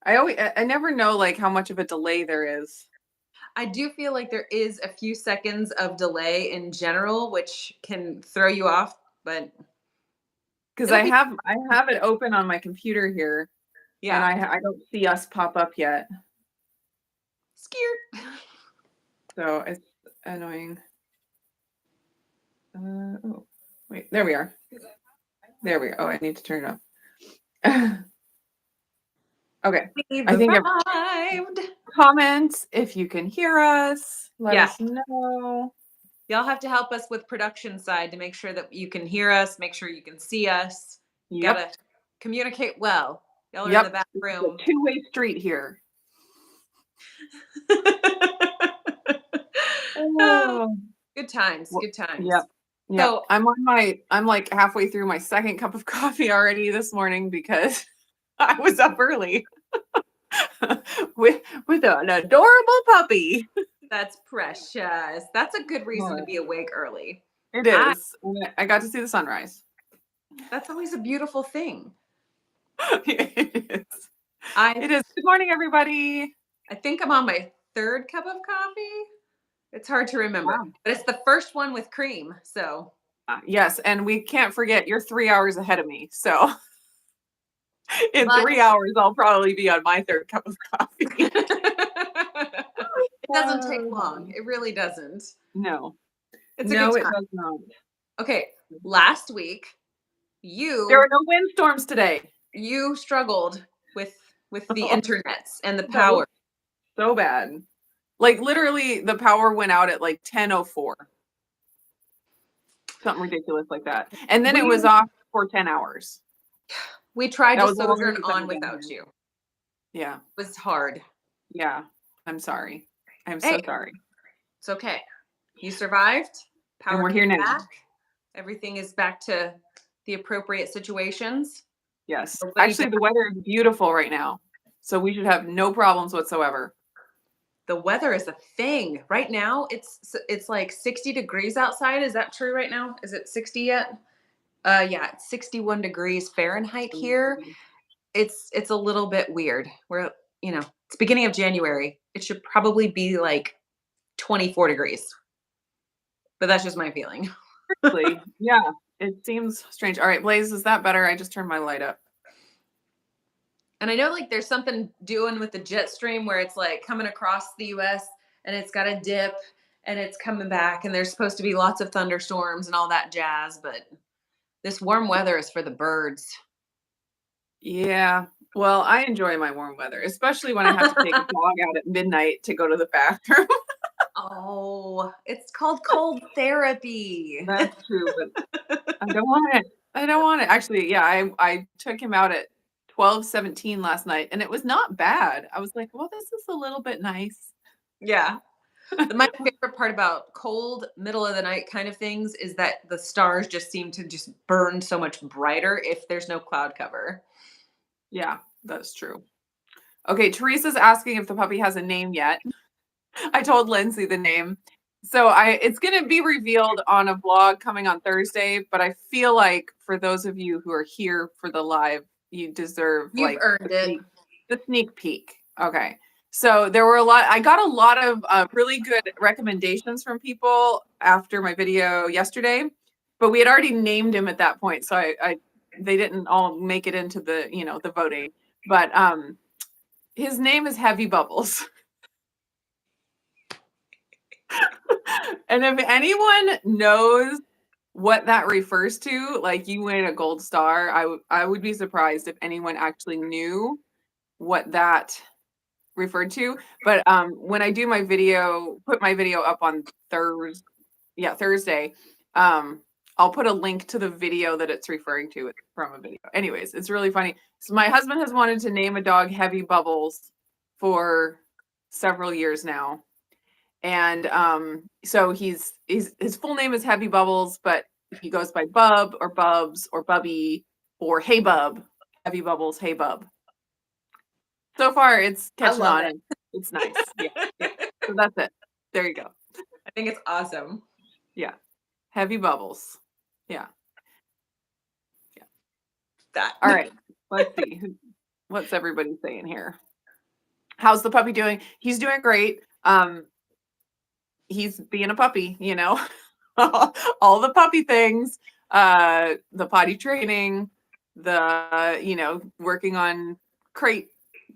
I never know like how much of a delay there is. I do feel like there is a few seconds of delay in general, which can throw you off, but Because it'll be I have it open on my computer here, and yeah. I don't see us pop up yet, Scared. so it's annoying. Oh, wait, there we are. There we go. Oh, I need to turn it up. Okay, We've I think I've arrived. comments. If you can hear us, let Yeah. us know. Y'all have to help us with production side to make sure that you can hear us, make sure you can see us. Yep, Gotta communicate well. Y'all are in the yep. back This is room. a two-way street here. Ah, Oh, good times, well, good times. yep, yep. So I'm like halfway through my second cup of coffee already this morning because I was up early with an adorable puppy. that's precious. That's a good reason to Oh, be awake early. it I is. I got to see the sunrise. That's always a beautiful thing. It is. I It is. Good morning, everybody. I think I'm on my third cup of coffee. It's hard to remember, Wow. but it's the first one with cream. So Yes, and we can't forget you're 3 hours ahead of me. So in but 3 hours, I'll probably be on my third cup of coffee. it doesn't take long. It really doesn't. No, It's a good no, it time. does not. Okay, last week There you are no windstorms today. you struggled with the That internets and the was power. so bad. Like literally, the power went out at like 10:04, something ridiculous like that, and then it We was off for 10 hours. we tried That to was the sojourn longest on I've been without here. you. Yeah, It was hard. yeah. I'm sorry. I'm so Hey, sorry. it's okay. You survived. And Power we're came here now. back. Everything is back to the appropriate situations. Yes. Nobody Actually, died. the weather is beautiful right now, so we should have no problems whatsoever. The weather is a thing. Right now, it's like 60 degrees outside. Is that true right now? Is it 60 yet? Yeah, it's 61 degrees Fahrenheit here. It's a little bit weird. It's beginning of January. It should probably be like 24 degrees. But that's just my feeling. Really? Yeah, it seems strange. All right, Blaze, is that better? I just turned my light up. And I know like there's something doing with the jet stream where it's like coming across the US and it's got a dip and it's coming back and there's supposed to be lots of thunderstorms and all that jazz, but this warm weather is for the birds. Yeah. Well, I enjoy my warm weather, especially when I have to take a dog out at midnight to go to the bathroom. Oh, it's called cold therapy. That's true, but I don't want it. I don't want it. Actually, yeah, I took him out at 12:17 last night and it was not bad. I was like, "Well, this is a little bit nice." Yeah. My favorite part about cold, middle of the night kind of things is that the stars just seem to just burn so much brighter if there's no cloud cover. Yeah, that's true. Okay, Teresa's asking if the puppy has a name yet. I told Lindsay the name. So it's gonna be revealed on a vlog coming on Thursday, but I feel like for those of you who are here for the live, you deserve You've like earned it. the sneak peek. Okay. So there were I got a lot of really good recommendations from people after my video yesterday, but we had already named him at that point. So they didn't all make it into the voting, but his name is Heavy Bubbles. And if anyone knows what that refers to, like you win a gold star, I would be surprised if anyone actually knew what that referred to. But when I do my video, put my video up on Thursday, I'll put a link to the video that it's referring to. It's from a video. Anyways, it's really funny. So my husband has wanted to name a dog Heavy Bubbles for several years now. And so his full name is Heavy Bubbles, but he goes by Bub or Bubs or Bubby or Hey Bub. Heavy Bubbles, Hey Bub. So far, it's I catching love on it. and it's nice. Yeah, yeah. So that's it. There you go. I think it's awesome. Yeah, Heavy Bubbles. Yeah, yeah. That. All right. Let's see. What's everybody saying here? How's the puppy doing? He's doing great. He's being a puppy, you know, all the puppy things, the potty training, the, you know, working on crate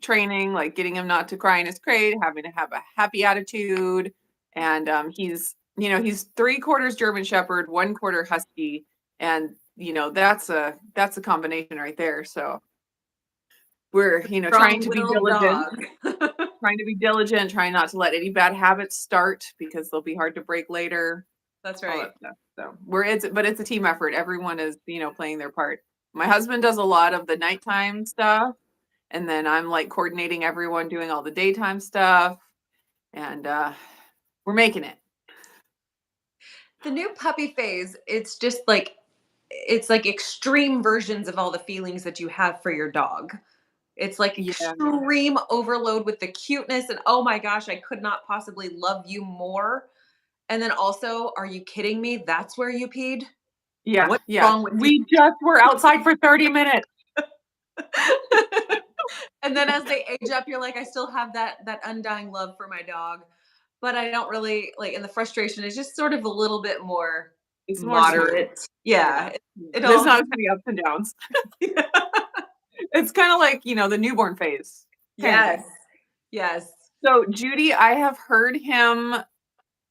training, like getting him not to cry in his crate, having to have a happy attitude. And he's, you know, he's 3/4 German Shepherd, 1/4 Husky. And, you know, that's a combination right there. So we're, you know, trying to be Strong-willed diligent. dog. Trying not to let any bad habits start because they'll be hard to break later. That's All right. that stuff. So but it's a team effort. Everyone is, you know, playing their part. My husband does a lot of the nighttime stuff, and then I'm like coordinating everyone doing all the daytime stuff, and we're making it. The new puppy phase, it's like extreme versions of all the feelings that you have for your dog. It's like Yeah. extreme overload with the cuteness and oh my gosh, I could not possibly love you more. And then also, are you kidding me? That's where you peed? Yeah, What's yeah. wrong with you? We just were outside for 30 minutes. And then as they age up, you're like, I still have that undying love for my dog, but I don't really like. And the frustration is just sort of a little bit more It's more smooth. moderate. Yeah, There's not as many ups and downs. It's kind of like, you know, the newborn phase. Yes, yes. So Judy, I have heard him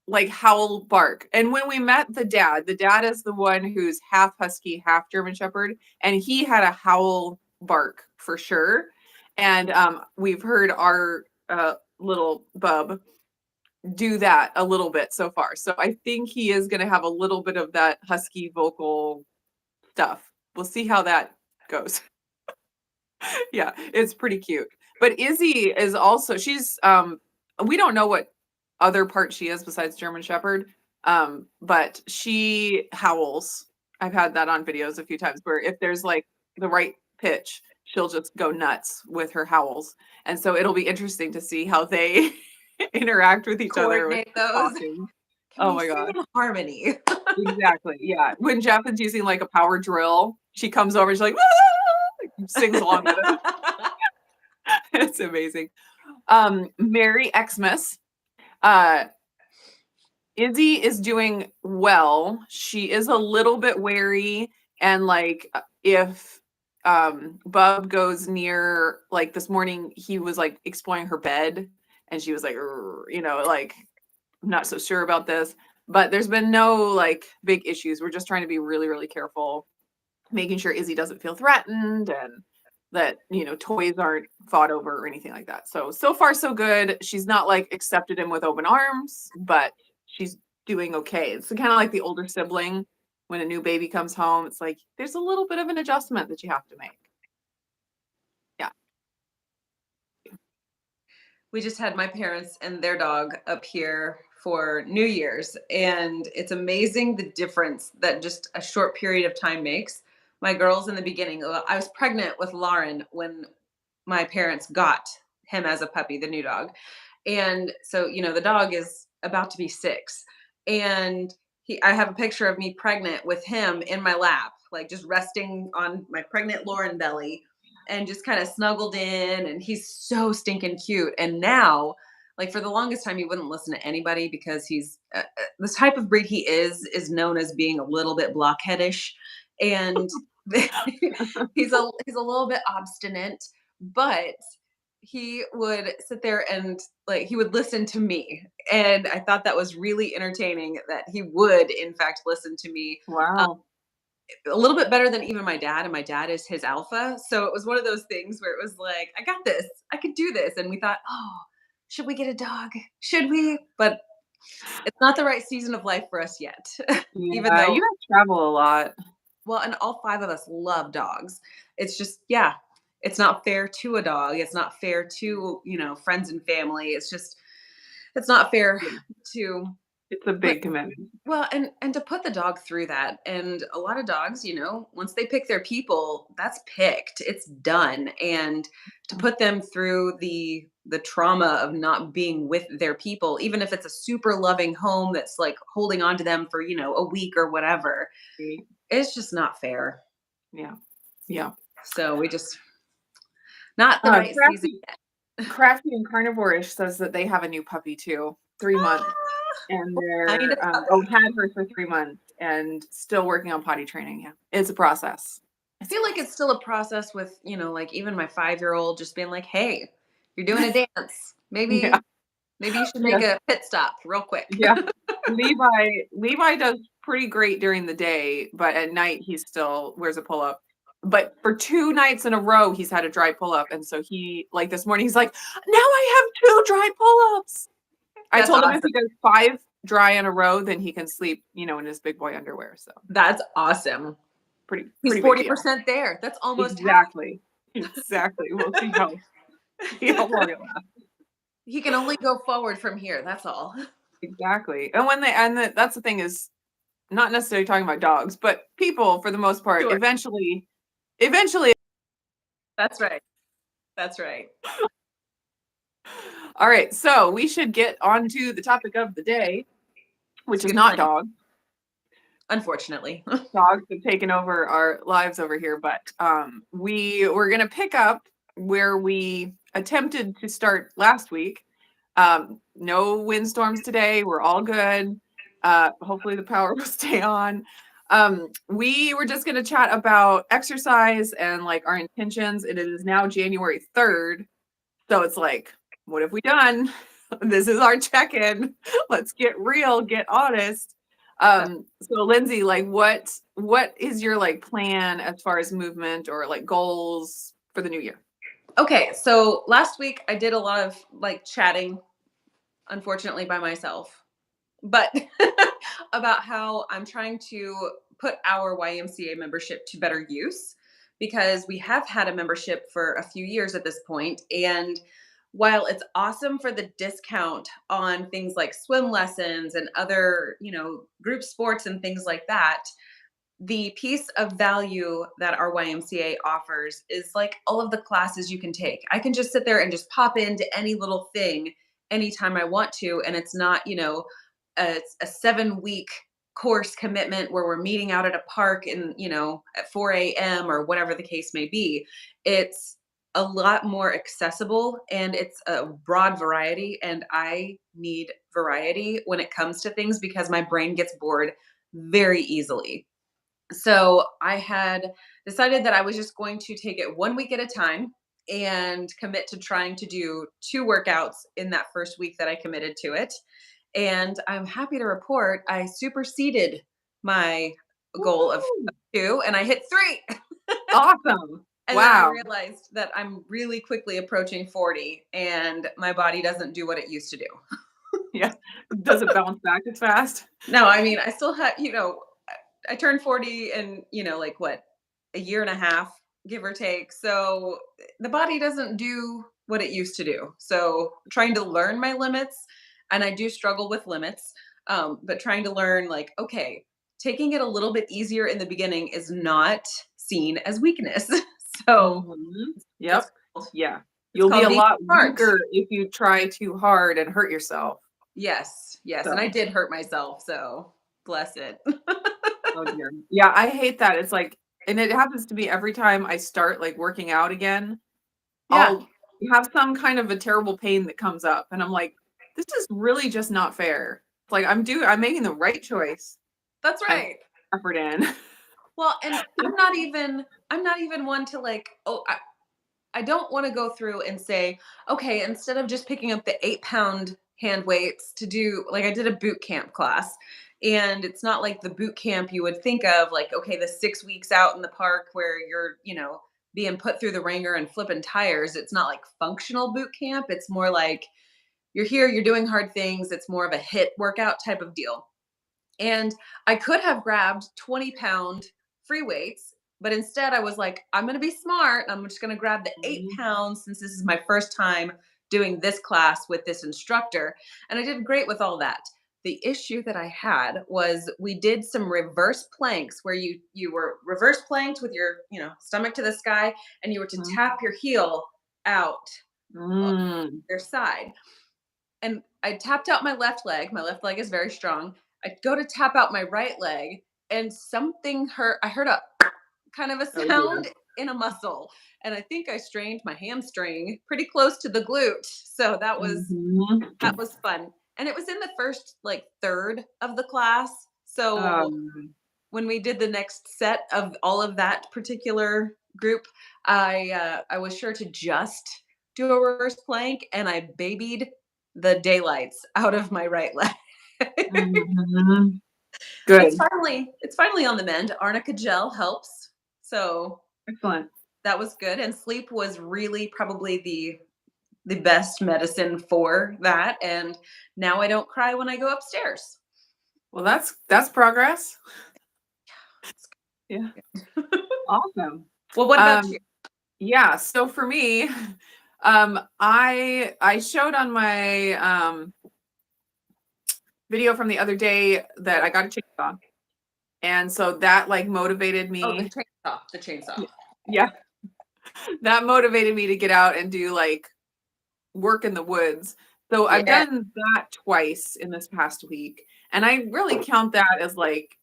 like howl bark. And when we met the dad is the one who's half husky, half German Shepherd, and he had a howl bark for sure. And we've heard our little bub do that a little bit so far. So I think he is going to have a little bit of that husky vocal stuff. We'll see how that goes. Yeah, it's pretty cute. But Izzy is also she's we don't know what other part she is besides German Shepherd. But she howls. I've had that on videos a few times where if there's like the right pitch, she'll just go nuts with her howls. And so it'll be interesting to see how they interact with each other with Coordinate those. talking. Can Oh we my sing god. in harmony? Exactly. Yeah. When Jeff is using like a power drill, she comes over and she's like, "Ah!" Sings along with it. It's amazing. Merry Xmas. Izzy is doing well. She is a little bit wary, and like if Bub goes near, like this morning he was like exploring her bed and she was like, "Rrr," you know, like I'm not so sure about this, but there's been no like big issues. We're just trying to be really, really careful, making sure Izzy doesn't feel threatened and that, you know, toys aren't fought over or anything like that. So far so good. She's not like accepted him with open arms, but she's doing okay. It's kind of like the older sibling when a new baby comes home. It's like there's a little bit of an adjustment that you have to make. Yeah. We just had my parents and their dog up here for New Year's, and it's amazing the difference that just a short period of time makes. My girls in the beginning, I was pregnant with Lauren when my parents got him as a puppy, the new dog. And so, you know, the dog is about to be 6. And I have a picture of me pregnant with him in my lap, like just resting on my pregnant Lauren belly and just kind of snuggled in. And he's so stinking cute. And now, like for the longest time, he wouldn't listen to anybody because he's this type of breed he is known as being a little bit blockheadish. And he's a little bit obstinate, but he would sit there and like he would listen to me, and I thought that was really entertaining that he would in fact listen to me. Wow. A little bit better than even my dad, and my dad is his alpha, so it was one of those things where it was like, I got this, I could do this. And we thought, oh, should we get a dog, should we? But it's not the right season of life for us yet. Even Yeah, though, you guys travel a lot. well, and all 5 of us love dogs. It's just, yeah, it's not fair to a dog. It's not fair to, you know, friends and family. It's just, it's not fair to It's a put, big commitment. well, and to put the dog through that. And a lot of dogs, you know, once they pick their people, that's picked. It's done. And to put them through the trauma of not being with their people, even if it's a super loving home that's like holding on to them for, you know, a week or whatever, it's just not fair. Yeah. Yeah. So we just not the right season Crafty, yet. Crafty and Carnivore-ish says that they have a new puppy too, 3 months, and Kind of had her for 3 months and still working on potty training. Yeah, it's a process. I feel like it's still a process with, like even my 5-year-old just being like, "Hey, you're doing a dance. Yeah, Maybe you should make yeah, a pit stop real quick." yeah. Levi does pretty great during the day, but at night he still wears a pull-up. But for 2 nights in a row, he's had a dry pull-up, and so he like this morning, he's like, "Now I have 2 dry pull-ups." I That's told him if awesome. he does 5 dry in a row, then he can sleep, in his big boy underwear. So That's awesome. He's pretty big deal. 40% there. That's almost half. Exactly. Exactly. We'll see how long it lasts. He can only go forward from here. That's all. Exactly. And that's the thing is not necessarily talking about dogs, but people for the most part, Sure. eventually. That's right. That's right. All right. So we should get on to the topic of the day, which is not dogs. Unfortunately. Dogs have taken over our lives over here, but we were going to pick up where we attempted to start last week. No windstorms today. We're all good. Hopefully the power will stay on. We were just going to chat about exercise and like our intentions. It is now January 3rd. So it's like, what have we done? This is our check-in. Let's get real, get honest. So Lindsay, like what is your like plan as far as movement or like goals for the new year? Okay, so last week I did a lot of like chatting, unfortunately by myself, but about how I'm trying to put our YMCA membership to better use because we have had a membership for a few years at this point. And while it's awesome for the discount on things like swim lessons and other, group sports and things like that, the piece of value that our YMCA offers is like all of the classes you can take. I can just sit there and just pop into any little thing anytime I want to. And it's not, a 7-week course commitment where we're meeting out at a park and, at 4 a.m. or whatever the case may be. It's a lot more accessible and it's a broad variety. And I need variety when it comes to things because my brain gets bored very easily. So I had decided that I was just going to take it 1 week at a time and commit to trying to do 2 workouts in that first week that I committed to it. And I'm happy to report I superseded my goal of Woo-hoo. 2 and I hit 3. Awesome. And then I Wow. realized that I'm really quickly approaching 40 and my body doesn't do what it used to do. Yeah. Does it bounce back as fast? No, I mean, I still have, I turned 40 in, like what, a year and a half, give or take. So the body doesn't do what it used to do. So trying to learn my limits, and I do struggle with limits, but trying to learn, like, okay, taking it a little bit easier in the beginning is not seen as weakness. So Mhm. it's Yep. called, Yeah. it's You'll be called a being lot smart. weaker if you try too hard and hurt yourself. Yes, yes. And I So, did hurt myself. So bless it. oh dear. Yeah, I hate that. It's like, and it happens to me every time I start like working out again. Yeah, I'll have some kind of a terrible pain that comes up, and I'm like, this is really just not fair. It's like I'm making the right choice. that's I'm right. effort in. Well, and I'm not even one to like, oh, I don't want to go through and say, okay, instead of just picking up the 8-pound hand weights to do, like, I did a boot camp class. And it's not like the boot camp you would think of, like, okay, the 6 weeks out in the park where you're, being put through the ringer and flipping tires. It's not like functional boot camp. It's more like you're here, you're doing hard things. It's more of a hit workout type of deal. And I could have grabbed 20-pound free weights, but instead I was like, I'm going to be smart. I'm just going to grab the 8 pounds since this is my first time doing this class with this instructor. And I did great with all that. The issue that I had was we did some reverse planks where you were reverse planked with your, stomach to the sky and you were to Mhm. tap your heel out on Mm. your side. And I tapped out my left leg. My left leg is very strong. I go to tap out my right leg and something hurt. I heard a kind of a Oh dear. sound in a muscle. And I think I strained my hamstring pretty close to the glute. So that was fun. And it was in the first like third of the class. So when we did the next set of all of that particular group, I was sure to just do a reverse plank, and I babied the daylights out of my right leg. Mhm. Good. It's finally on the mend. Arnica gel helps. So Excellent. that was good. And sleep was really probably the best medicine for that. And now I don't cry when I go upstairs. Well, that's progress. Yeah. Awesome. Well, what about you? Yeah. So for me, I showed on my video from the other day that I got a chainsaw. And so that like motivated me. Oh, the chainsaw. Yeah. That motivated me to get out and do like work in the woods. So I've done that twice in this past week. And I really count that as like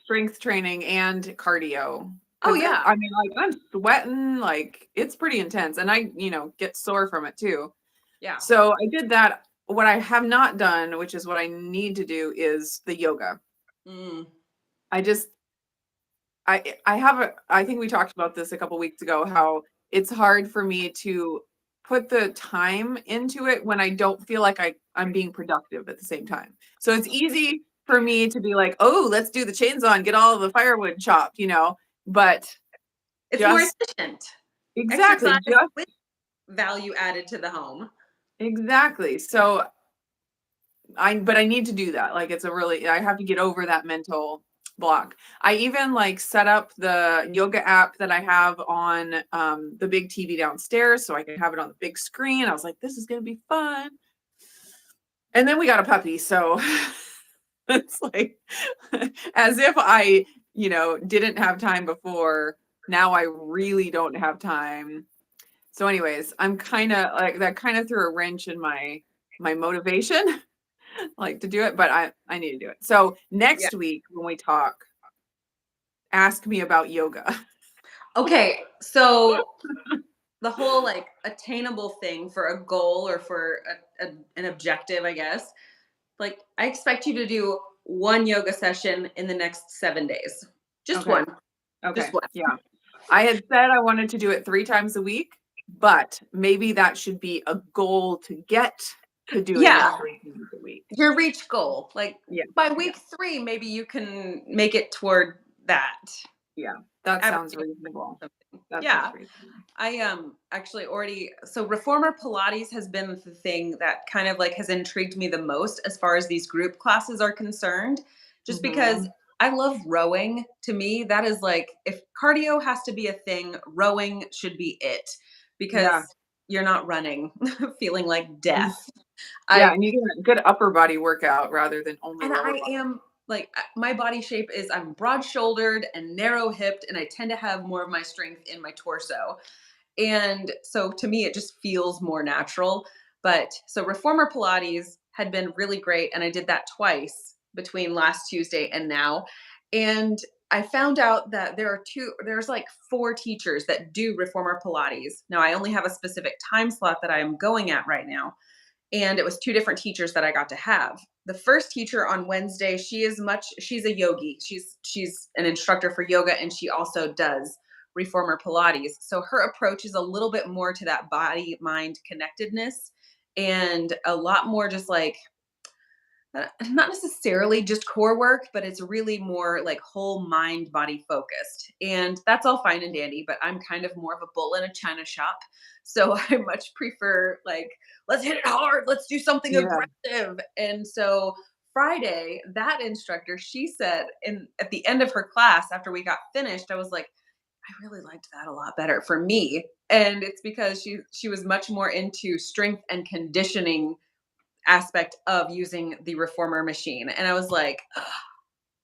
strength training and cardio. Oh yeah. I mean, like I'm sweating, like it's pretty intense. And I, get sore from it too. Yeah. So I did that. What I have not done, which is what I need to do, is the yoga. I just I think we talked about this a couple weeks ago, how it's hard for me to put the time into it when I don't feel like I'm being productive at the same time. So it's easy for me to be like, oh, let's do the chainsaw and get all the firewood chopped, but it's more efficient. Exactly. Exercise with value added to the home. Exactly. So I need to do that. Like I have to get over that mental block. I even like set up the yoga app that I have on the big TV downstairs so I can have it on the big screen. I was like, this is going to be fun. And then we got a puppy. So it's like as if I, didn't have time before. Now I really don't have time. So anyways, I'm kind of like that kind of threw a wrench in my motivation. Like to do it, but I need to do it. So next week when we talk, ask me about yoga. Okay, so the whole like attainable thing for a goal or for an objective, I guess. Like I expect you to do one yoga session in the next 7 days. Just one. Okay. Just one. Yeah. I had said I wanted to do it 3 times a week, but maybe that should be a goal to get to doing it 3 times a week. Your reach goal. Like by week 3, maybe you can make it toward that. Yeah. That sounds reasonable. I actually already so reformer Pilates has been the thing that kind of like has intrigued me the most as far as these group classes are concerned, just because I love rowing. To me, that is like if cardio has to be a thing, rowing should be it, because you're not running feeling like death. And you get a good upper body workout rather than only lower body. Am like my body shape is I'm broad shouldered and narrow hipped, and I tend to have more of my strength in my torso. And so to me, it just feels more natural. But so reformer Pilates had been really great. And I did that twice between last Tuesday and now. And I found out that there's like 4 teachers that do reformer Pilates. Now I only have a specific time slot that I am going at right now. And it was 2 different teachers that I got to have. The first teacher on Wednesday, she's a yogi. She's an instructor for yoga, and she also does reformer Pilates. So her approach is a little bit more to that body mind connectedness, and a lot more just like not necessarily just core work, but it's really more like whole mind body focused. And that's all fine and dandy, but I'm kind of more of a bull in a china shop. So I much prefer like, let's hit it hard. Let's do something aggressive. And so Friday, that instructor, she said at the end of her class, after we got finished, I was like, I really liked that a lot better for me. And it's because she was much more into strength and conditioning aspect of using the reformer machine. And I was like,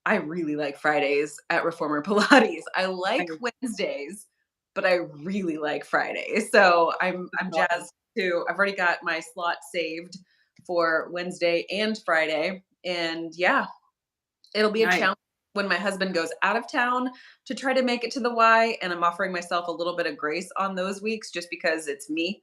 I really like Fridays at reformer Pilates. I like Wednesdays, but I really like Fridays. So I'm jazzed too. I've already got my slot saved for Wednesday and Friday. And it'll be a challenge when my husband goes out of town to try to make it to the Y, and I'm offering myself a little bit of grace on those weeks just because it's me.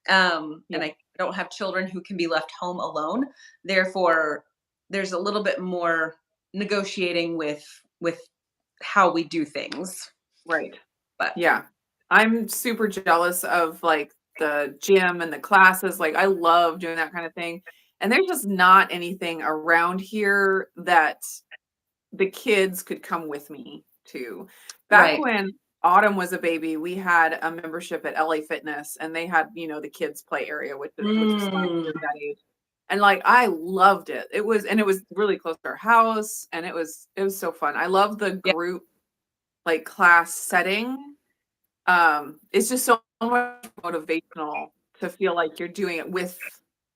Yeah. And I don't have children who can be left home alone. Therefore, there's a little bit more negotiating with how we do things. Right. But Yeah. I'm super jealous of like the gym and the classes. Like I love doing that kind of thing. And there's just not anything around here that the kids could come with me to. Back right. when Autumn was a baby, we had a membership at LA Fitness and they had, the kids play area which was fine Mm, for that age. And like I loved it. It was really close to our house and it was so fun. I love the yeah. group like class setting. It's just so much motivational to feel like you're doing it with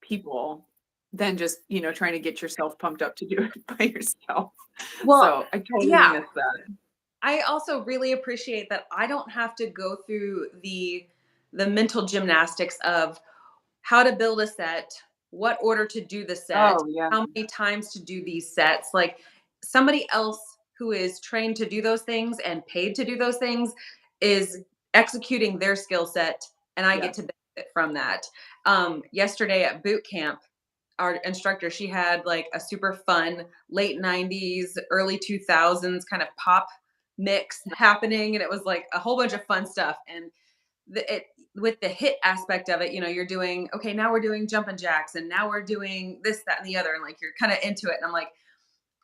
people than just, trying to get yourself pumped up to do it by yourself. Well, So I totally yeah. miss that. I also really appreciate that I don't have to go through the mental gymnastics of how to build a set, what order to do the set, Oh yeah. how many times to do these sets. Like somebody else who is trained to do those things and paid to do those things is executing their skill set, and I get Yes. to benefit from that. Yesterday at boot camp, our instructor, she had like a super fun late 90s, early 2000s kind of pop mix happening. And it was like a whole bunch of fun stuff. And it with the hit aspect of it, you're doing, okay, now we're doing jumping jacks and now we're doing this, that, and the other. And like you're kind of into it. And I'm like,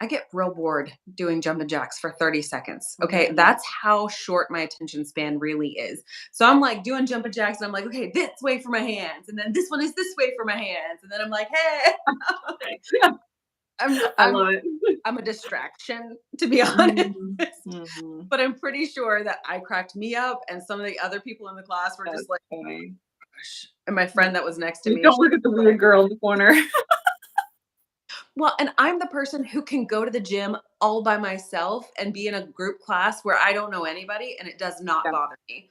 I get real bored doing jumping jacks for 30 seconds. Okay. Mhm. That's how short my attention span really is. So I'm like doing jumping jacks and I'm like, okay, this way for my hands. And then this one is this way for my hands. And then I'm like, hey, I'm, I I'm, love it. I'm a distraction, to be honest. Mhm. Mhm. But I'm pretty sure that I cracked me up and some of the other people in the class were That's just like, funny. gosh. And my friend that was next to Just me, don't look at the weird girl in the corner. well, and I'm the person who can go to the gym all by myself and be in a group class where I don't know anybody and it does not Yeah. bother me.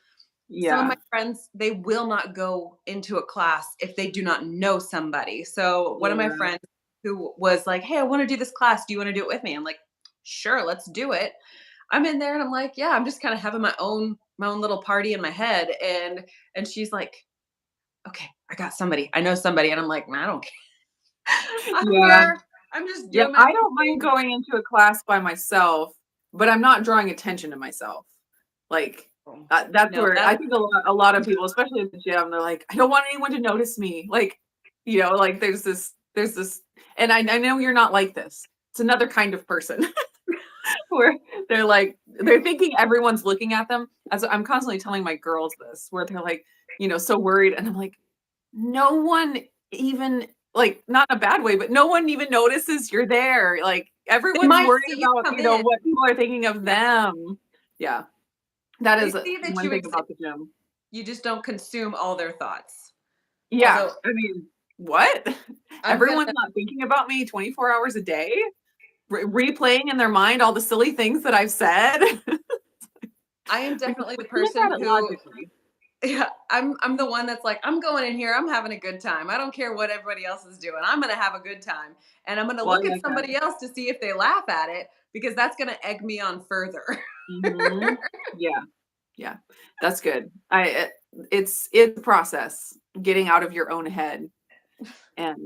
Some of my Yeah. friends, they will not go into a class if they do not know somebody. So one of my Yeah. friends who was like, "Hey, I want to do this class. Do you want to do it with me?" I'm like, "Sure, let's do it." I'm in there and I'm like, "Yeah, I'm just kind of having my own little party in my head." And she's like, "Okay, I got somebody. I know somebody." And I'm like, "I don't care. I don't Yeah. care. I'm just Yeah, doing my I own don't mind thing." going into a class by myself, but I'm not drawing attention to myself. Like, that's No, where I that's think a lot of people, especially at the gym, they're like, "I don't want anyone to notice me." Like, like there's this and I know you're not like this. It's another kind of person where they're thinking everyone's looking at them. As I'm constantly telling my girls this, where they're like, so worried, and I'm like, no one even like not in a bad way, but no one even notices you're there. Like they everyone's might worried see you about, come in. what people are thinking of them. Yeah. That They is see that one you thing exist. about the gym. You just don't consume all their thoughts. Yeah. Although I mean, what? I'm gonna Everyone's not thinking about me 24 hours a day, replaying in their mind all the silly things that I've said. I am Because definitely the if you look person at it who, logically. yeah, I'm the one that's like, I'm going in here, I'm having a good time. I don't care what everybody else is doing. I'm gonna have a good time. And I'm gonna Well, look I at like that. somebody else to see if they laugh at it because that's gonna egg me on further. Hmm. Yeah. Yeah. That's good. It's a process getting out of your own head and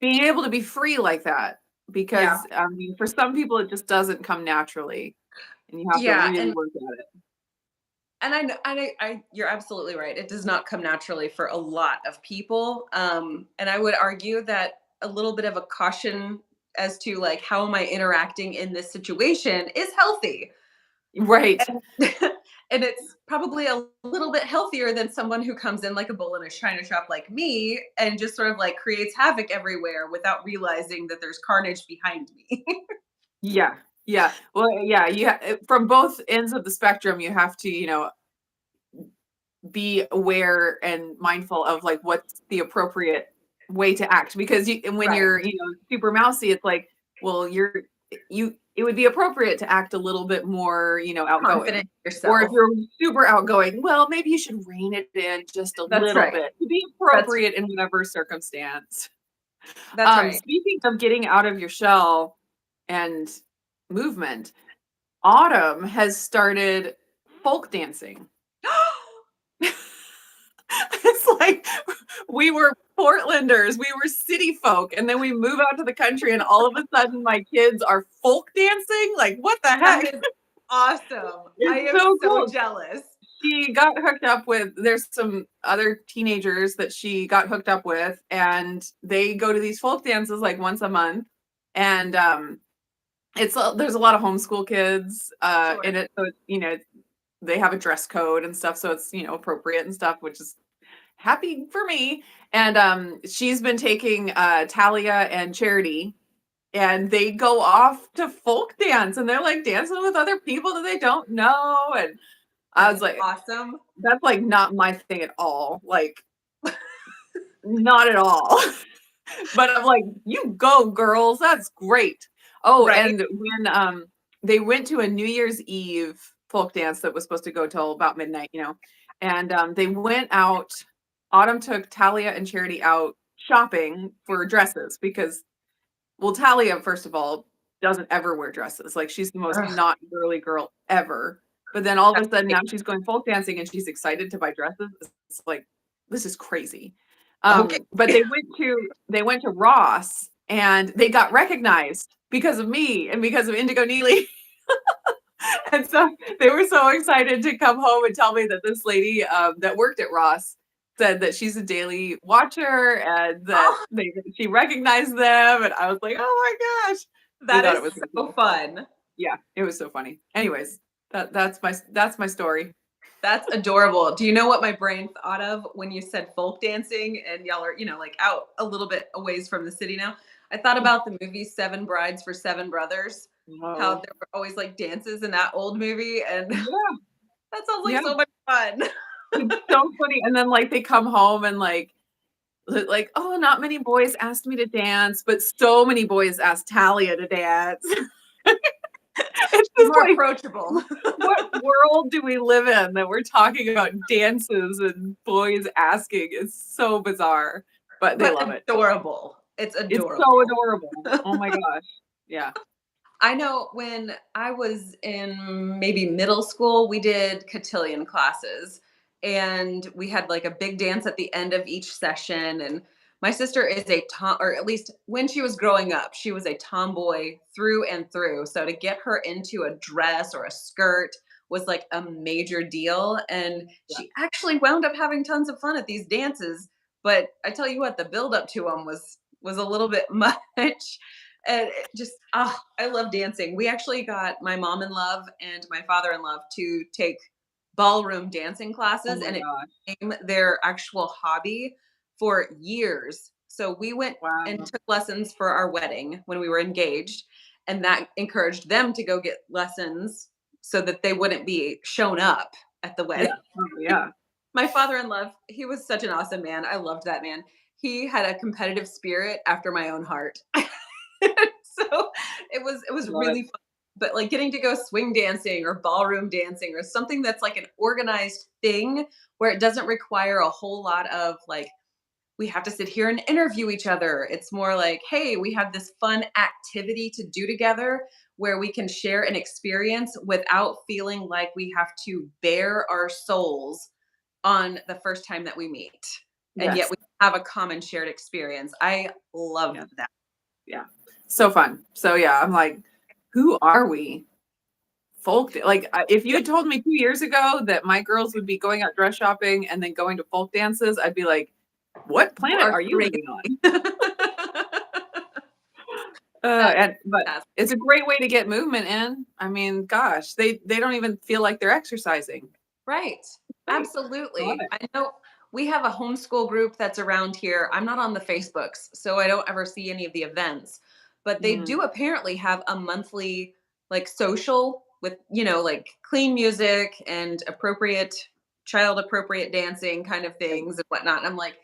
being able to be free like that, Yeah. because I mean for some people it just doesn't come naturally and you have to Yeah. really And work at it. I know, you're absolutely right. It does not come naturally for a lot of people. And I would argue that a little bit of a caution as to like how am I interacting in this situation is healthy. Right. And, and it's probably a little bit healthier than someone who comes in like a bull in a china shop like me and just sort of like creates havoc everywhere without realizing that there's carnage behind me. Yeah. Yeah. Well, yeah, from both ends of the spectrum you have to, be aware and mindful of like what's the appropriate way to act, because and when Right. you're super mousy, it's like, well, it would be appropriate to act a little bit more Confident outgoing, in or if yourself. you're super outgoing, well, maybe you should rein it in just a That's little right. bit to be That's appropriate in whatever circumstance. that's right. Speaking of getting out of your shell and movement, Autumn has started folk dancing. It's like we were Portlanders, we were city folk, and then we move out to the country, and all of a sudden my kids are folk dancing. Like, what the That heck? is awesome. I It's am so so cool. jealous. She got hooked up with, there's some other teenagers that she got hooked up with, and they go to these folk dances like once a month. And there's a lot of homeschool kids Sure. in it, so it's, they have a dress code and stuff, so it's appropriate and stuff, which is happy for me. And she's been taking Talia and Charity, and they go off to folk dance, and they're like dancing with other people that they don't know. And I was like, awesome. that's like not my thing at all. Like, not at all. But I'm like, you go, girls. That's great. Oh, Right. and when they went to a New Year's Eve folk dance that was supposed to go till about midnight, and they went out. Autumn took Talia and Charity out shopping for dresses because, well, Talia, first of all, doesn't ever wear dresses. Like, she's the most Ugh. not girly girl ever. But then all of a sudden now she's going folk dancing and she's excited to buy dresses. It's like, this is crazy. Okay. But they went to Ross, and they got recognized because of me and because of Indigo Neely. And so they were so excited to come home and tell me that this lady that worked at Ross said that she's a daily watcher, and that she recognized them. And I was like, oh my gosh. That thought is it was so cool. fun. Yeah, it was so funny. Anyways, that's my story. That's adorable. Do you know what my brain thought of when you said folk dancing and y'all are, like out a little bit a ways from the city now? I thought about the movie Seven Brides for Seven Brothers, how there were always like dances in that old movie. And Yeah, that sounds like yeah. so much fun. It's so funny. And then like they come home and like, oh, not many boys asked me to dance, but so many boys asked Talia to dance. It's just More like, approachable. what world do we live in that we're talking about dances and boys asking? It's so bizarre, but they love it. Adorable. It's adorable. It's so adorable. Oh my gosh. Yeah. I know when I was in maybe middle school, we did cotillion classes, and we had like a big dance at the end of each session. And my sister is a tom, or at least when she was growing up, she was a tomboy through and through. So to get her into a dress or a skirt was like a major deal. And she actually wound up having tons of fun at these dances. But I tell you what, the build up to them was a little bit much. And it just, I love dancing. We actually got my mom in love and my father in love to take ballroom dancing classes, and it became their actual hobby for years. So we went and took lessons for our wedding when we were engaged, and that encouraged them to go get lessons so that they wouldn't be shown up at the wedding. Yeah. My father-in-law, he was such an awesome man. I loved that man. He had a competitive spirit after my own heart. So it was really fun. But like getting to go swing dancing or ballroom dancing or something that's like an organized thing where it doesn't require a whole lot of like, we have to sit here and interview each other. It's more like, hey, we have this fun activity to do together where we can share an experience without feeling like we have to bare our souls on the first time that we meet. And yet we have a common shared experience. I love that. Yeah. So fun. So yeah, I'm like, who are we? Folk. Like, if you had told me 2 years ago that my girls would be going out dress shopping and then going to folk dances, I'd be like, what planet are you living on? But it's a great way to get movement in. I mean, gosh, they don't even feel like they're exercising. Right. Absolutely. I know we have a homeschool group that's around here. I'm not on the Facebooks, so I don't ever see any of the events, but they do apparently have a monthly like social with, like clean music and child appropriate dancing kind of things and whatnot. And I'm like,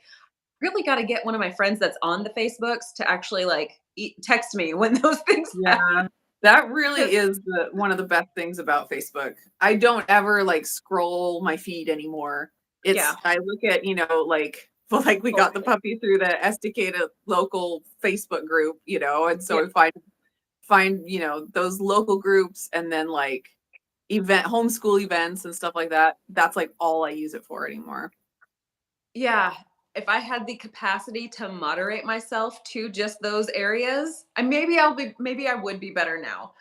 really got to get one of my friends that's on the Facebooks to actually like text me when those things happen. That really is one of the best things about Facebook. I don't ever like scroll my feed anymore. I look at, like we got the puppy through the Esticated local Facebook group, and so I find find, those local groups, and then like homeschool events and stuff like that. That's like all I use it for anymore. Yeah. If I had the capacity to moderate myself to just those areas, maybe I would be better now.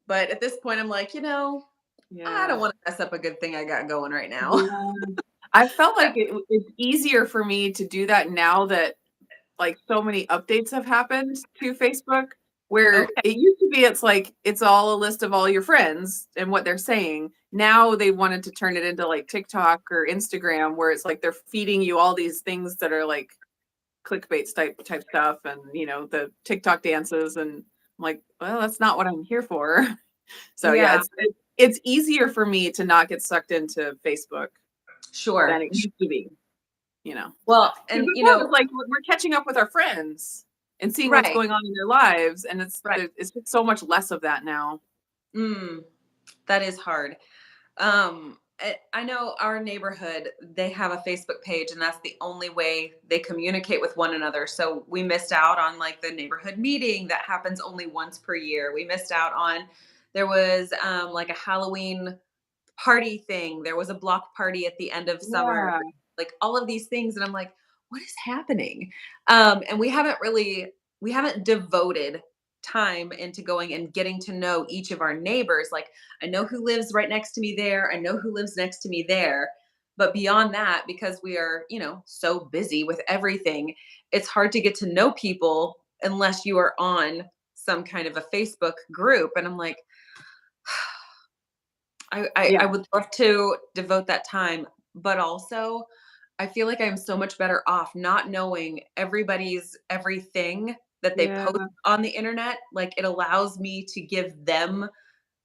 But at this point, I'm like, I Yeah. don't want to mess up a good thing I got going right now. Yeah. I felt like it's easier for me to do that now that like so many updates have happened to Facebook, where Okay. it used to be it's like it's all a list of all your friends and what they're saying. Now they wanted to turn it into like TikTok or Instagram, where it's like they're feeding you all these things that are like clickbait type stuff, and the TikTok dances, and I'm like, well, that's not what I'm here for. So yeah, Yeah, it's easier for me to not get sucked into Facebook than sure. it used to be, you know. Well, Because and before it was like we're catching up with our friends and seeing what's right, going on in their lives, and right. it's just so much less of that now. Mm, that is hard. I know our neighborhood, they have a Facebook page, and that's the only way they communicate with one another. So we missed out on like the neighborhood meeting that happens only once per year. We missed out on, there was like a Halloween party thing. There was a block party at the end of summer, Yeah, like all of these things. And I'm like, what is happening? And we haven't devoted time into going and getting to know each of our neighbors. Like, I know who lives right next to me there. I know who lives next to me there. But beyond that, because we are, so busy with everything, it's hard to get to know people unless you are on some kind of a Facebook group. And I'm like, I yeah, would love to devote that time, but also I feel like I'm so much better off not knowing everybody's everything that they yeah, post on the internet. Like, it allows me to give them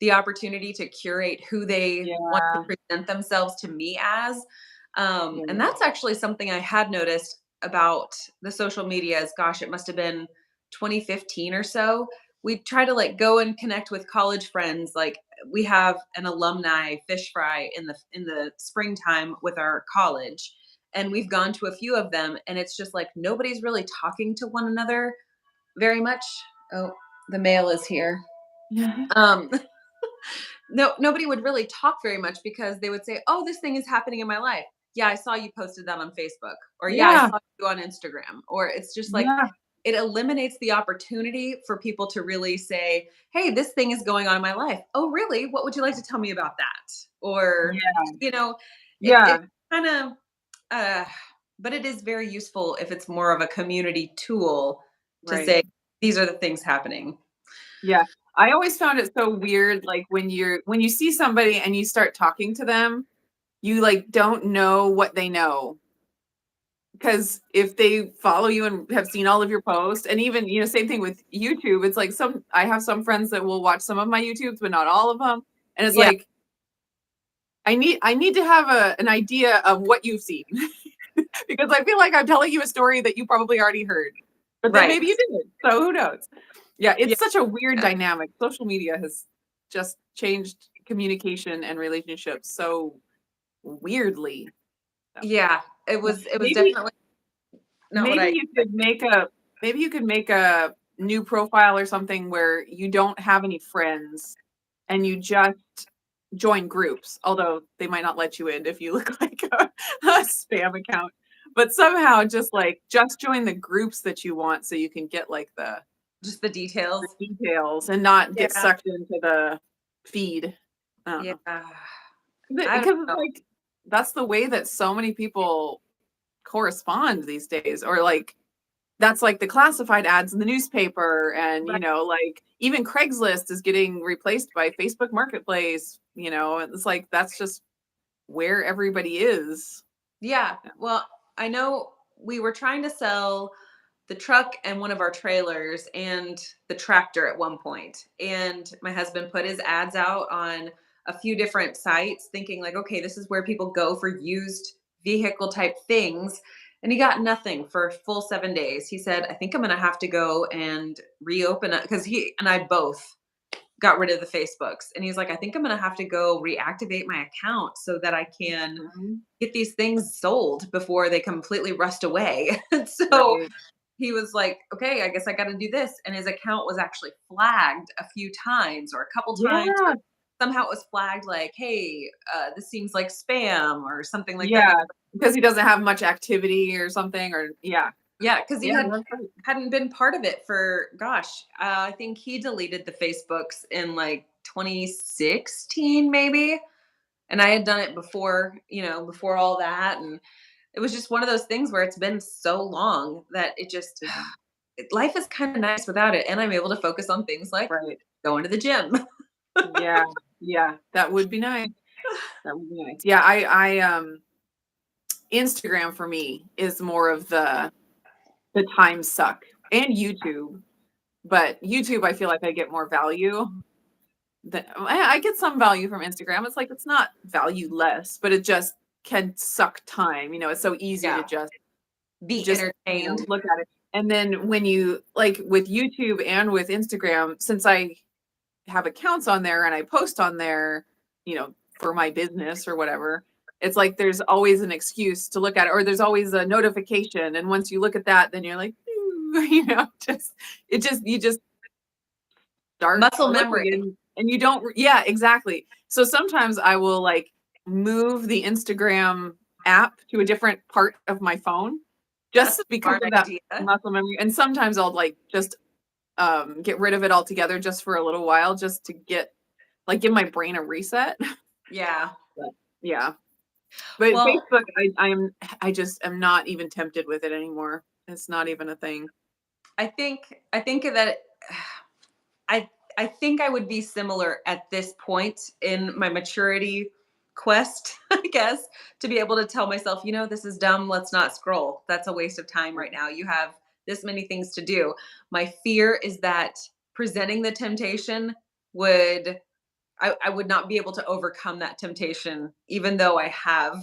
the opportunity to curate who they want to yeah, present themselves to me as. And yeah, that's actually something I had noticed about the social media is, gosh, it must have been 2015 or so. We try to like go and connect with college friends. Like, we have an alumni fish fry in the springtime with our college. And we've gone to a few of them, and it's just like nobody's really talking to one another very much. Oh, the mail is here. yeah, Um, no, nobody would really talk very much because they would say, "Oh, this thing is happening in my life. Yeah, I saw you posted that on Facebook," or "Yeah, I yeah, saw you on Instagram," or it's just like yeah, it eliminates the opportunity for people to really say, "Hey, this thing is going on in my life. Oh, really? What would you like to tell me about that?" Or, you know, it yeah, kind of, uh, but it is very useful if it's more of a community tool to right. say, "These are the things happening." Yeah. I always found it so weird, like when you see somebody and you start talking to them, you like don't know what they know. Because if they follow you and have seen all of your posts, and even, same thing with YouTube, it's like I have some friends that will watch some of my YouTubes, but not all of them. And it's Yeah, like, I need to have an idea of what you've seen because I feel like I'm telling you a story that you probably already heard, but then right. maybe you didn't. So who knows? Yeah, Yeah. it's such a weird dynamic. Social media has just changed communication and relationships so weirdly. So, Yeah, yeah. it was Maybe definitely not what maybe I you could expected. make a new profile or something where you don't have any friends and you just join groups, although they might not let you in if you look like a spam account. But somehow just join the groups that you want so you can get like Just the the details. details and not get Yeah, sucked into the feed. I don't yeah. know. I don't Because it's know. like that's the way that so many people correspond these days, or like that's like the classified ads in the newspaper, and Right. like even Craigslist is getting replaced by Facebook Marketplace, it's like that's just where everybody is. Yeah. Yeah. Well, I know we were trying to sell the truck and one of our trailers and the tractor at one point. And my husband put his ads out on a few different sites, thinking like, okay, this is where people go for used vehicle type things. And he got nothing for a full 7 days. He said, I think I'm going to have to go and reopen it, because he and I both got rid of the Facebooks. And he's like, I think I'm going to have to go reactivate my account so that I can Mhm. get these things sold before they completely rust away. So Right. he was like, okay, I guess I got to do this. And his account was actually flagged a few times or a couple times. Yeah. Somehow it was flagged like, hey, this seems like spam or something like that. Yeah. Because he doesn't have much activity or something, or yeah. Yeah, because he Yeah, that's right. hadn't been part of it for gosh, I think he deleted the Facebooks in like 2016 maybe, and I had done it before, before all that, and it was just one of those things where it's been so long that it just life is kind of nice without it, and I'm able to focus on things like Right. going to the gym. Yeah. Yeah. That would be nice. That would be nice. Yeah, I Instagram for me is more of the time suck, and YouTube. But YouTube, I feel like I get more value. I get some value from Instagram. It's like it's not valueless, but it just can suck time. It's so easy to Yeah, just be entertained. look at it. And then when you like with YouTube and with Instagram, since I have accounts on there and I post on there, for my business or whatever, it's like there's always an excuse to look at it, or there's always a notification. And once you look at that, then you're like, you just start Muscle looking, memory. and you don't, yeah, exactly. So sometimes I will like move the Instagram app to a different part of my phone That's just a because smart of that idea. muscle memory. And sometimes I'll like just get rid of it altogether just for a little while, just to give my brain a reset. Yeah. But, yeah. But Well, Facebook, I just am not even tempted with it anymore. It's not even a thing. I think that I I think I would be similar at this point in my maturity quest, I guess, to be able to tell myself, this is dumb, let's not scroll. That's a waste of time right now. You have this many things to do. My fear is that presenting the temptation would I would not be able to overcome that temptation, even though I have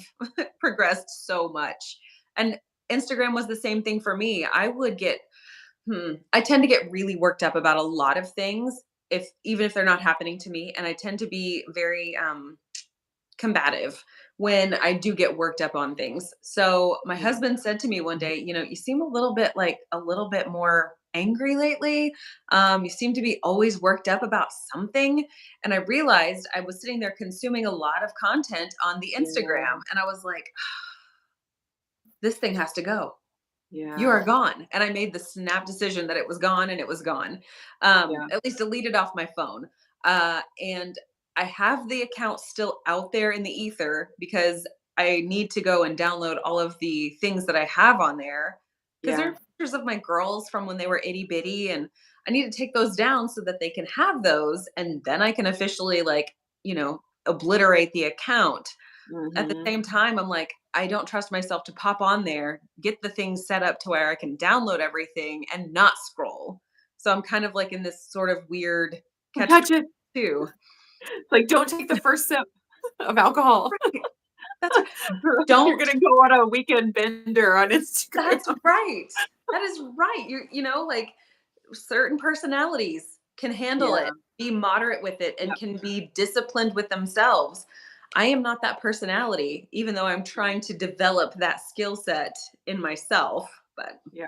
progressed so much. And Instagram was the same thing for me. I tend to get really worked up about a lot of things, if even if they're not happening to me, and I tend to be very combative when I do get worked up on things. So my Yeah. husband said to me one day, you seem a little bit more angry lately. You seem to be always worked up about something. And I realized I was sitting there consuming a lot of content on the Yeah. Instagram. And I was like, this thing has to go. You Yeah. are gone. And I made the snap decision that it was gone and it was gone. Yeah. At least deleted off my phone. And I have the account still out there in the ether because I need to go and download all of the things that I have on there. Because there Yeah. are pictures of my girls from when they were itty bitty, and I need to take those down so that they can have those. And then I can officially, obliterate the account. At the Mhm. same time, I'm like, I don't trust myself to pop on there, get the things set up to where I can download everything and not scroll. So I'm kind of like in this sort of weird Don't catch touch it. 22. It's like, don't take the first sip of alcohol. Right. That's right. You're Don't. gonna go on a weekend bender on Instagram. That's right. That is right. Like certain personalities can handle Yeah. it, be moderate with it, and Yep. can be disciplined with themselves. I am not that personality, even though I'm trying to develop that skill set in myself. But Yeah.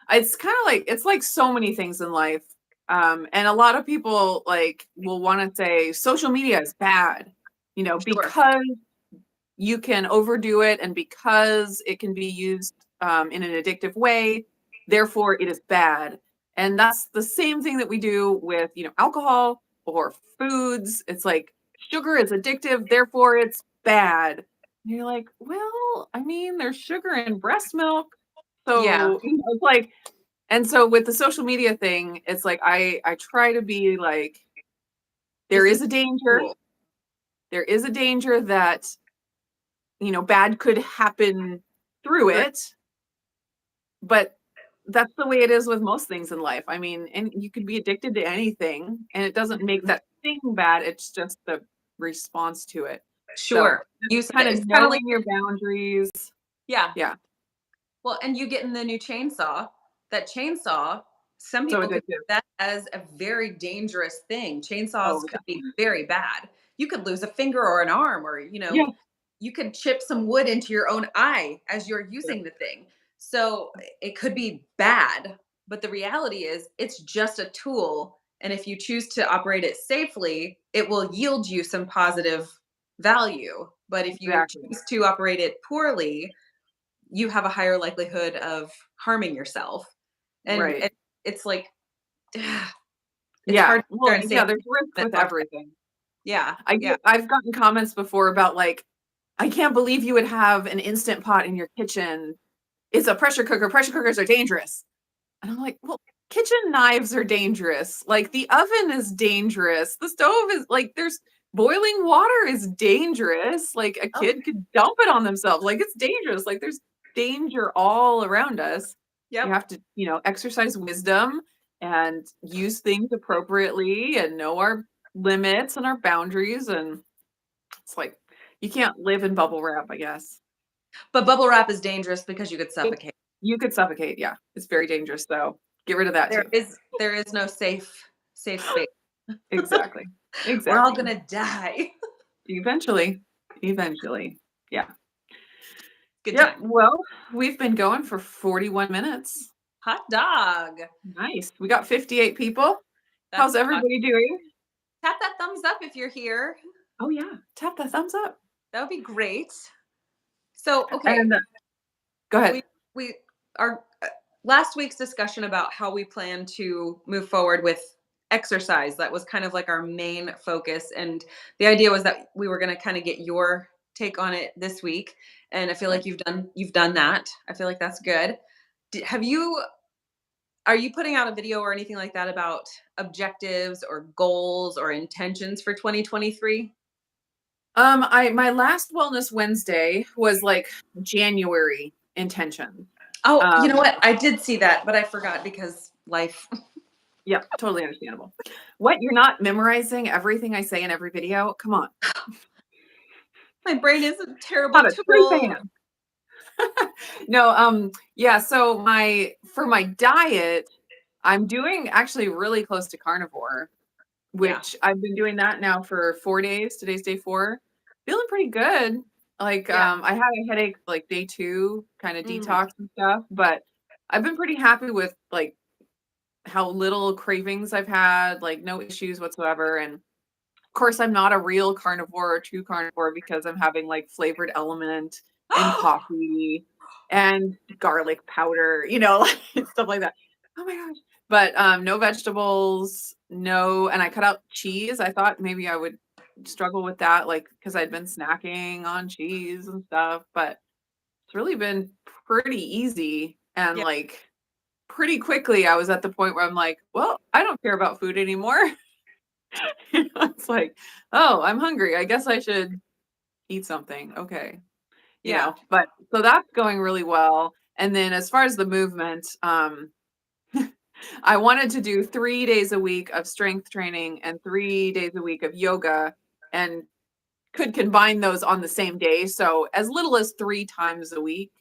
It's like so many things in life. And a lot of people like will want to say social media is bad, sure. because you can overdo it and because it can be used in an addictive way, therefore it is bad. And that's the same thing that we do with, alcohol or foods. It's like sugar is addictive, therefore it's bad. And you're like, well, I mean, there's sugar in breast milk. Yeah. So, it's like, and so with the social media thing, it's like I try to be like, there This is is a danger. cool. There is a danger that bad could happen through Right. it, but that's the way it is with most things in life. I mean, and you could be addicted to anything, and it doesn't make that thing bad. It's just the response to it. So Sure. You said kind it. of It's kind of like, knowing your boundaries. yeah. Yeah. Well, and you getting the new chainsaw. That chainsaw, some So people could see addictive. that as a very dangerous thing. Chainsaws Oh, could be definitely. very bad. You could lose a finger or an arm, or Yeah. you could chip some wood into your own eye as you're Yeah. using the thing. So it could be bad, but the reality is it's just a tool. And if you choose to operate it safely, it will yield you some positive value. But if you Exactly. choose to operate it poorly, you have a higher likelihood of harming yourself. And Right. it's like, it's Yeah. hard to sit Well, there and say yeah, there's risk that with podcast. everything. Yeah. Yeah. I've gotten comments before about like, I can't believe you would have an instant pot in your kitchen. It's a pressure cooker. Pressure cookers are dangerous. And I'm like, well, kitchen knives are dangerous. Like the oven is dangerous. The stove is like there's boiling water is dangerous. Like a Oh, kid could dump it on themselves. Like it's dangerous. Like there's danger all around us. You yep. have to, exercise wisdom and use things appropriately and know our limits and our boundaries. And it's like you can't live in bubble wrap, I guess. But bubble wrap is dangerous because you could suffocate. You could suffocate. Yeah. It's very dangerous. So get rid of that There too. is there is no safe space. Exactly. We're all Exactly. gonna die. Eventually. Eventually. Yeah. Good Yep. time. Well, we've been going for 41 minutes. Hot dog. Nice. We got 58 people. That's How's everybody doing? tap that thumbs up if you're here. Oh, yeah. Tap the thumbs up. That would be great. So, okay, And go ahead. we our last week's discussion about how we plan to move forward with exercise, that was kind of like our main focus, and the idea was that we were going to kind of get your take on it this week, and I feel like you've done that. I feel like that's good. Have you Are you putting out a video or anything like that about objectives or goals or intentions for 2023? My last Wellness Wednesday was like January intention. Oh, you know Um, what? I did see that, but I forgot because life. yeah, totally understandable. What? You're not memorizing everything I say in every video? Come on. My brain is a terrible Not a true tool. fan. No, yeah, so for my diet, I'm doing actually really close to carnivore, Yeah. which I've been doing that now for 4 days. Today's day 4. Feeling pretty good. Like, Yeah. I had a headache like day 2, kind of Mm. detox and stuff, but I've been pretty happy with like how little cravings I've had, like no issues whatsoever. And of course, I'm not a real carnivore or true carnivore because I'm having like flavored element and coffee and garlic powder, stuff like that. Oh my gosh. But no vegetables, no, and I cut out cheese. I thought maybe I would struggle with that, like because I'd been snacking on cheese and stuff, but it's really been pretty easy. And Yeah. like pretty quickly, I was at the point where I'm like, well, I don't care about food anymore. It's like, oh, I'm hungry. I guess I should eat something. Okay. Yeah. But so that's going really well. And then as far as the movement, I wanted to do 3 days a week of strength training and 3 days a week of yoga and could combine those on the same day. So as little as 3 times a week,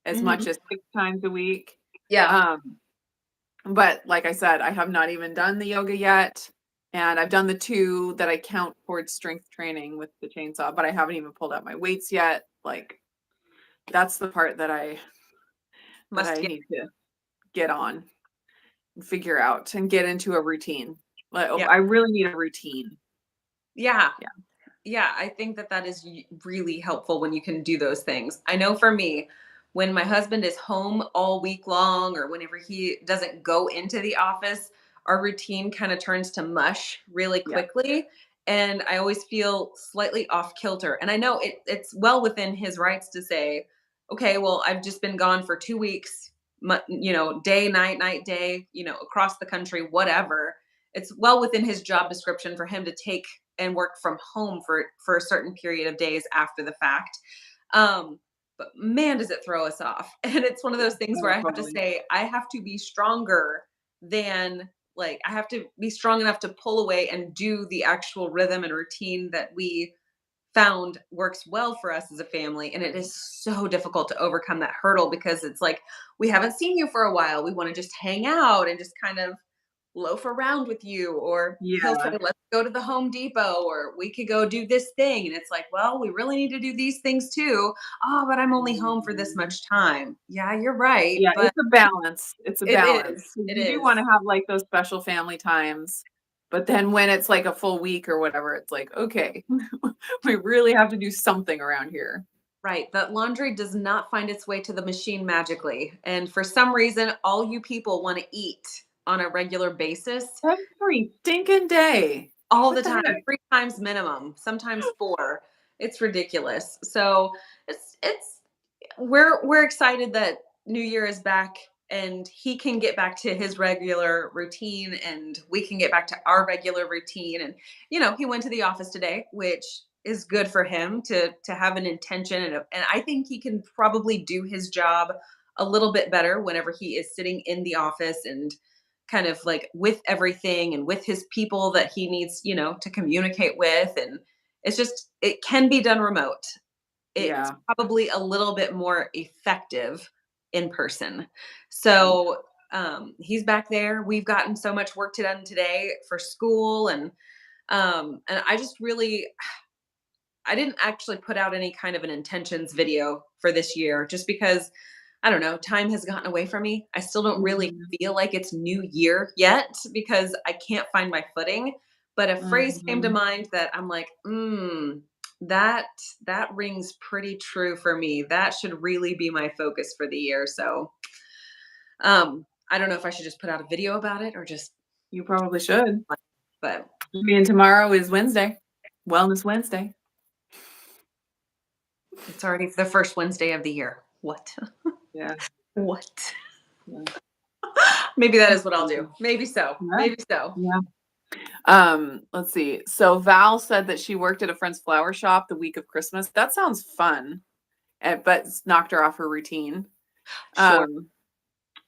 as Mhm. much as 6 times a week. Yeah. Um, but like I said, I have not even done the yoga yet. And I've done the 2 that I count towards strength training with the chainsaw, but I haven't even pulled out my weights yet. Like that's the part that Must I get. need to get on and figure out and get into a routine. Like Yeah. I really need a routine. Yeah. Yeah. Yeah, I think that that is really helpful when you can do those things. I know for me, when my husband is home all week long or whenever he doesn't go into the office, our routine kind of turns to mush really Yeah. quickly. And I always feel slightly off kilter. And I know it's well within his rights to say, okay, well, I've just been gone for 2 weeks, day, night, night, day, across the country, whatever. It's well within his job description for him to take and work from home for a certain period of days after the fact. Um, but man, does it throw us off. And it's one of those things where Oh, I have to totally. say, I have to be stronger than like I have to be strong enough to pull away and do the actual rhythm and routine that we found works well for us as a family. And it is so difficult to overcome that hurdle because it's like we haven't seen you for a while. We want to just hang out and just kind of loaf around with you, or he'll say, Yeah. let's go to the Home Depot, or we could go do this thing. And it's like, well, we really need to do these things too. Oh, but I'm only home for this Mhm. much time. Yeah, you're right. Yeah, But it's a balance. It's a it balance. is. 'Cause It you do is. wanna have, like, those special family times, but then when it's, like, a full week or whatever, it's like, "Okay, we really have to do something around here." Right. That laundry does not find its way to the machine magically. And for some reason, all you people want to eat on a regular basis Every stinking day. all the What the time, heck? 3 times minimum, sometimes 4. It's ridiculous. So it's we're excited that New Year is back and he can get back to his regular routine and we can get back to our regular routine. And he went to the office today, which is good for him to have an intention, and I think he can probably do his job a little bit better whenever he is sitting in the office and kind of like with everything and with his people that he needs, to communicate with. And it can be done remote. It's Yeah. probably a little bit more effective in person. Yeah. So, he's back there. We've gotten so much work done today for school, and I didn't actually put out any kind of an intentions video for this year just because I don't know, time has gotten away from me. I still don't really Mhm. feel like it's new year yet because I can't find my footing. But a phrase came to Mhm. mind that I'm like, that that rings pretty true for me. That should really be my focus for the year. So I don't know if I should just put out a video about it or just You probably should. but I mean, tomorrow is Wednesday. Wellness Wednesday. it's already the first Wednesday of the year. What? Yeah. What? Yeah. Maybe that is what I'll do. Maybe so. Yeah. Maybe so. Yeah. Let's see. So Val said that she worked at a friend's flower shop the week of Christmas. That sounds fun, but it's knocked her off her routine. Sure. Um,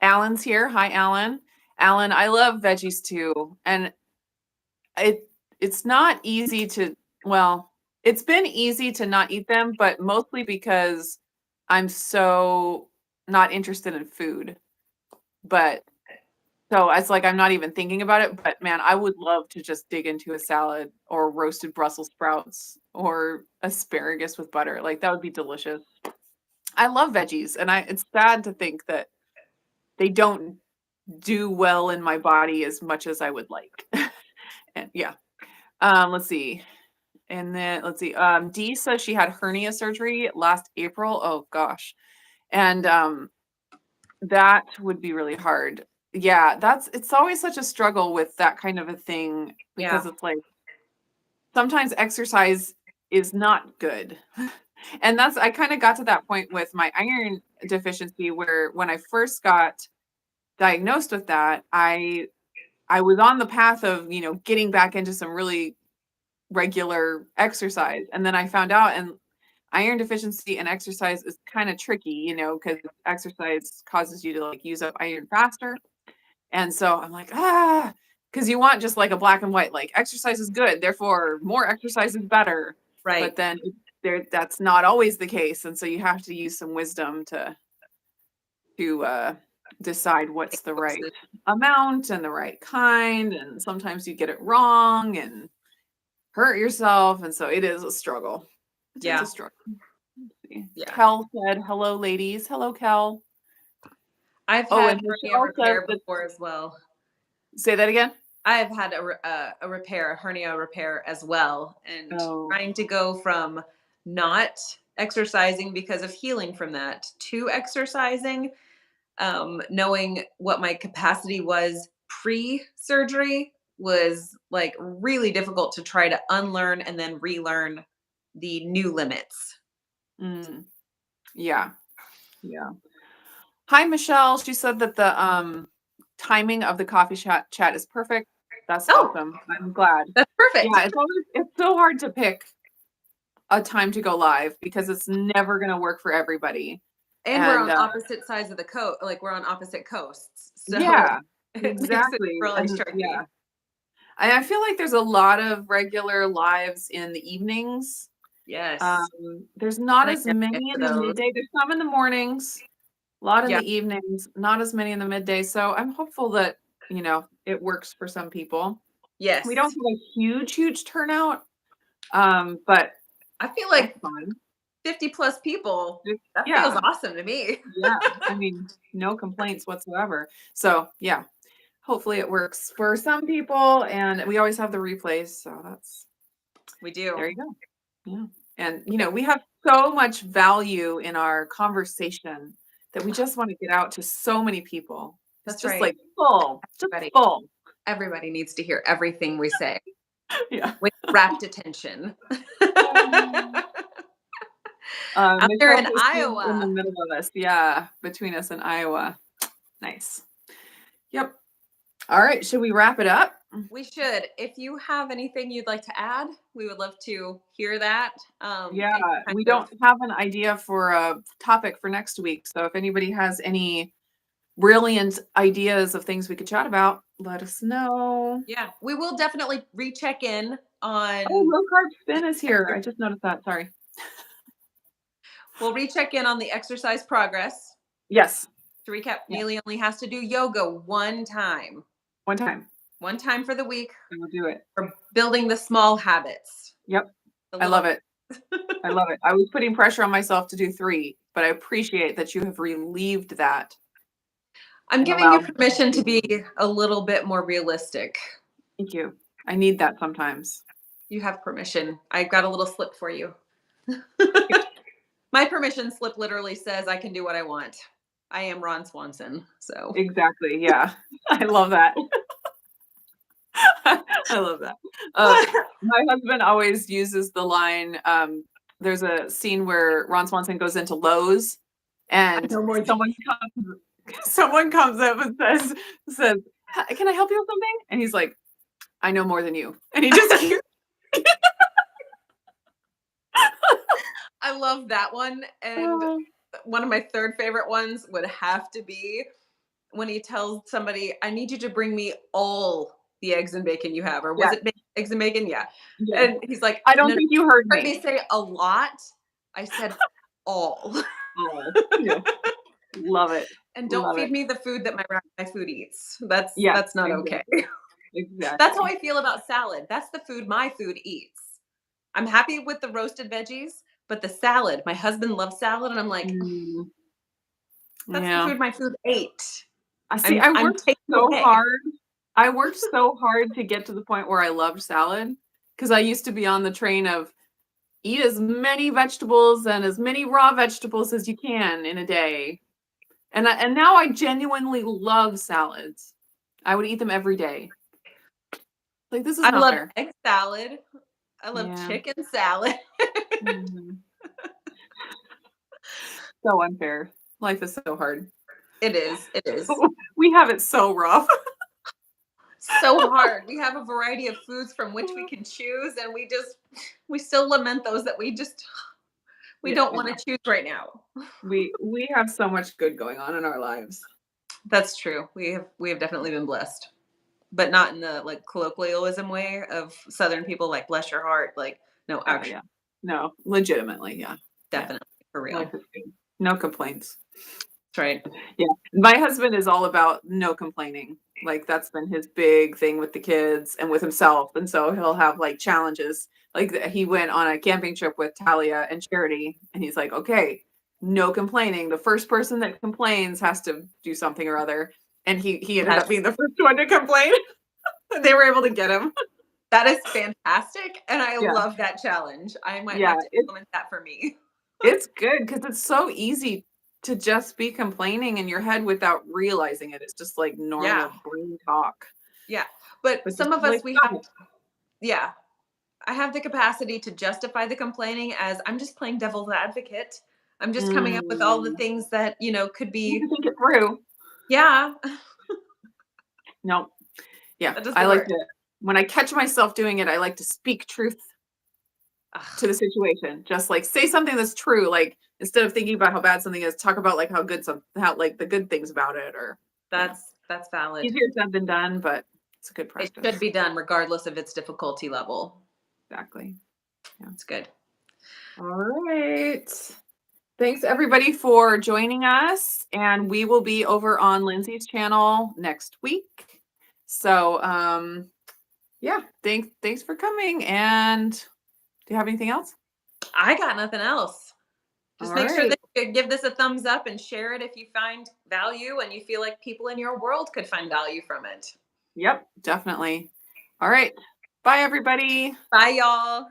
Alan's here. Hi, Alan. Alan, I love veggies too, and it it's not easy to well, it's been easy to not eat them, but mostly because I'm so not interested in food. But so it's like I'm not even thinking about it, but man, I would love to just dig into a salad or roasted Brussels sprouts or asparagus with butter. Like that would be delicious. I love veggies and it's sad to think that they don't do well in my body as much as I would like. And yeah. Let's see. And then let's see. Dee says she had hernia surgery last April. Oh gosh. And that would be really hard. Yeah, it's always such a struggle with that kind of a thing because Yeah. it's like sometimes exercise is not good. And I kind of got to that point with my iron deficiency where when I first got diagnosed with that, I was on the path of, getting back into some really regular exercise. And then I found out and iron deficiency and exercise is kind of tricky, because exercise causes you to like use up iron faster. And so I'm like, because you want just like a black and white, like exercise is good, therefore more exercise is better. But Right. then that's not always the case. And so you have to use some wisdom to decide what's the right amount and the right kind. And sometimes you get it wrong and hurt yourself. And so it is a struggle. It's a Yeah. struggle. Let's see. Yeah. Kel said, hello, ladies. Hello, Kel. I've Oh, had and hernia Michelle says repair that, before as well. say that again. I have had a repair, a hernia repair as well, and Oh, trying to go from not exercising because of healing from that to exercising, knowing what my capacity was pre-surgery was like really difficult to try to unlearn and then relearn the new limits. mm, yeah. Yeah. Hi, Michelle. She said that the timing of the coffee chat is perfect. That's Oh, awesome. I'm glad. that's perfect. Yeah, it's so hard to pick a time to go live because it's never gonna work for everybody. And we're And on opposite sides of the coast, like we're on opposite coasts. So yeah, it makes it exactly. really And yeah, tricky. I feel like there's a lot of regular lives in the evenings. Yes. There's not And I as never get many to in the those. midday. There's some in the mornings, a lot in Yeah. the evenings, not as many in the midday. So I'm hopeful that you know, it works for some people. Yes. We don't have a huge turnout, but I feel that's like fun. 50 plus people. That feels Yeah, awesome to me. yeah. I mean, no complaints whatsoever. So yeah, hopefully it works for some people, and we always have the replays. So We do. there you go. Yeah. And you know, we have so much value in our conversation that we just want to get out to so many people. It's That's just right. like full, just Everybody, full. everybody needs to hear everything we say Yeah. with rapt attention. Out there Michelle in Casey in the Iowa. middle of us. Yeah, between us and Iowa. Nice. Yep. All right. Should we wrap it up? We should. If you have anything you'd like to add, we would love to hear that. Yeah, Any kind we of, don't have an idea for a topic for next week. So if anybody has any brilliant ideas of things we could chat about, let us know. yeah, we will definitely recheck in Oh, on. low carb spin is here. I just noticed that. Sorry. We'll recheck in on the exercise progress. Yes. To recap, Yeah. Neely only has to do yoga one time. One time. One time for the week. And we'll do it. For building the small habits. Yep. The I little- love it. I love it. I was putting pressure on myself to do 3, but I appreciate that you have relieved that. I'm and giving you allow me permission to to- be a little bit more realistic. Thank you. I need that sometimes. You have permission. I got a little slip for you. My permission slip literally says I can do what I want. I am Ron Swanson, so. Exactly. Yeah. I love that. I love that. My husband always uses the line, there's a scene where Ron Swanson goes into Lowe's and know more than someone comes up and says, "Can I help you with something?" And he's like, "I know more than you." And he just I love that one. And one of my third favorite ones would have to be when he tells somebody, I need you to bring me all the eggs and bacon you have. Or was it eggs and bacon? Yeah. Yeah. And he's like, I don't think you heard heard me. me say a lot. I said all. Yeah. Love it. And don't Love feed it. me the food that my food eats. That's not okay. Exactly. That's how I feel about salad. That's the food my food eats. I'm happy with the roasted veggies, but the salad, my husband loves salad, and I'm like, that's the food my food ate. I worked so away. hard. I worked so hard to get to the point where I loved salad because I used to be on the train of eat as many vegetables and as many raw vegetables as you can in a day. And now I genuinely love salads. I would eat them every day. Like this is I not love fair. egg salad. I love chicken salad. So unfair. Life is so hard. It is. It is. We have it so rough. So hard. We have a variety of foods from which we can choose, and we still lament those that we don't want to choose right now. We have so much good going on in our lives. That's true. We have definitely been blessed, but not in the like colloquialism way of Southern people, like bless your heart. Like no, actually, no, legitimately, definitely for real. No complaints. That's right. Yeah, my husband is all about no complaining. Like that's been his big thing with the kids and with himself, and so he'll have like challenges. Like he went on a camping trip with Talia and Charity, and he's like, "Okay, no complaining. The first person that complains has to do something or other." And he ended up being the first one to complain. They were able to get him. That is fantastic, and I love that challenge. I might have to implement that for me. It's good because it's so easy to just be complaining in your head without realizing it. It's just like normal brain talk. Yeah. But some of us, I have the capacity to justify the complaining as I'm just playing devil's advocate. I'm just coming up with all the things that, could be. You can think it through. Yeah. No. Yeah. I like to, when I catch myself doing it, I like to speak truth to the situation. Just like say something that's true. Like instead of thinking about how bad something is, talk about like how like the good things about it, or that's valid. Easier said than done, but it's a good practice. It should be done regardless of its difficulty level. Exactly. Yeah, it's good. All right. Thanks everybody for joining us, and we will be over on Lindsay's channel next week. So, yeah, thanks for coming. And do you have anything else? I got nothing else. Just All make sure right. that you give this a thumbs up and share it if you find value and you feel like people in your world could find value from it. Yep, definitely. All right. Bye, everybody. Bye, y'all.